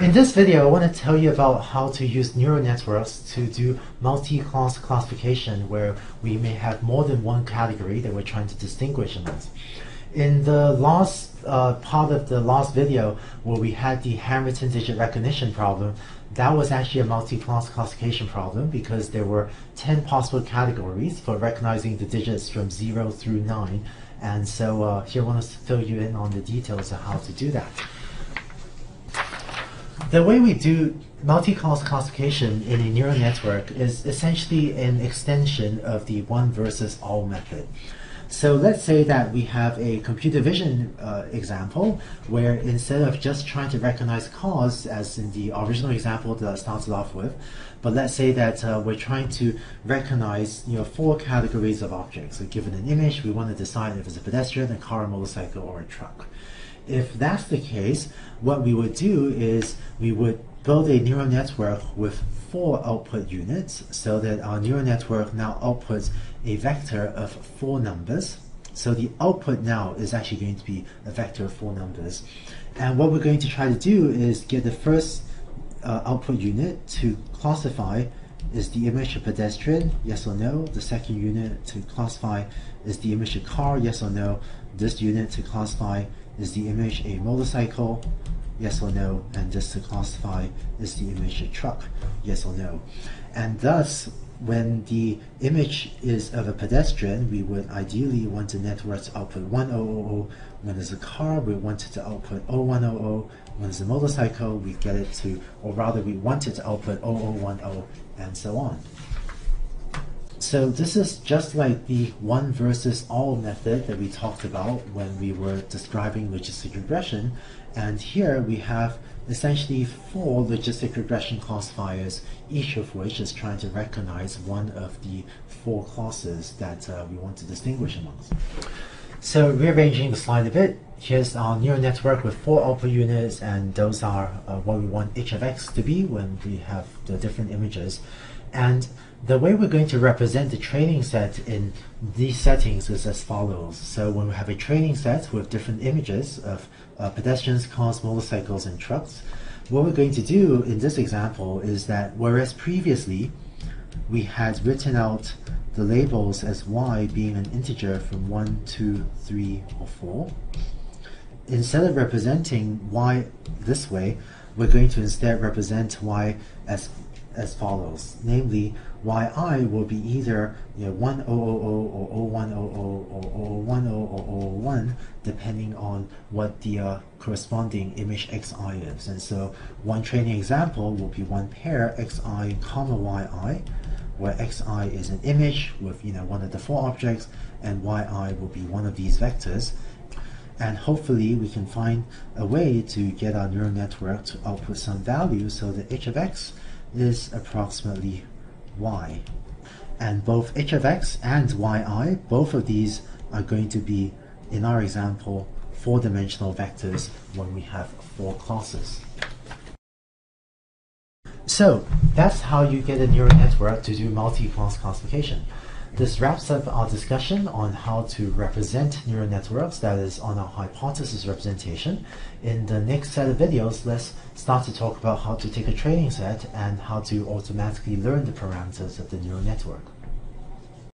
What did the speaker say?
In this video, I want to tell you about how to use neural networks to do multi-class classification, where we may have more than one category that we're trying to distinguish amongst. In the last part of the last video, where we had the handwritten digit recognition problem, that was actually a multi-class classification problem because there were 10 possible categories for recognizing the digits from 0 through 9. And so here I want to fill you in on the details of how to do that. The way we do multi-class classification in a neural network is essentially an extension of the one versus all method. So let's say that we have a computer vision example where instead of just trying to recognize cars, as in the original example that I started off with, but let's say that we're trying to recognize 4 categories of objects. So given an image, we want to decide if it's a pedestrian, a car, a motorcycle, or a truck. If that's the case, what we would do is we would build a neural network with 4 output units so that our neural network now outputs a vector of 4 numbers. So the output now is actually going to be a vector of 4 numbers. And what we're going to try to do is get the first output unit to classify is the image a pedestrian, yes or no. The second unit to classify is the image a car, yes or no. This unit to classify is the image a motorcycle, yes or no, and this to classify is the image a truck, yes or no. And thus, when the image is of a pedestrian, we would ideally want the network to output 1000. When there's a car, we want it to output 0100. When there's a motorcycle, we get it to, or rather we want it to output 0010, and so on. So this is just like the one versus all method that we talked about when we were describing logistic regression. And here we have essentially 4 logistic regression classifiers, each of which is trying to recognize one of the 4 classes that we want to distinguish amongst. So rearranging the slide a bit, here's our neural network with 4 output units, and those are what we want h of x to be when we have the different images. And the way we're going to represent the training set in these settings is as follows. So when we have a training set with different images of pedestrians, cars, motorcycles, and trucks, what we're going to do in this example is that whereas previously we had written out the labels as y being an integer from 1, 2, 3, or 4, instead of representing y this way, we're going to instead represent y as follows, namely yi will be either 1000 or 0100 or 010 or 001, depending on what the corresponding image xi is. And so one training example will be one pair xi comma yi, where xi is an image with one of the 4 objects, and yi will be one of these vectors. And hopefully we can find a way to get our neural network to output some value so that h of x is approximately y. And both h of x and yi, both of these are going to be, in our example, 4-dimensional vectors when we have 4 classes. So that's how you get a neural network to do multi-class classification. This wraps up our discussion on how to represent neural networks, that is on our hypothesis representation. In the next set of videos, let's start to talk about how to take a training set and how to automatically learn the parameters of the neural network.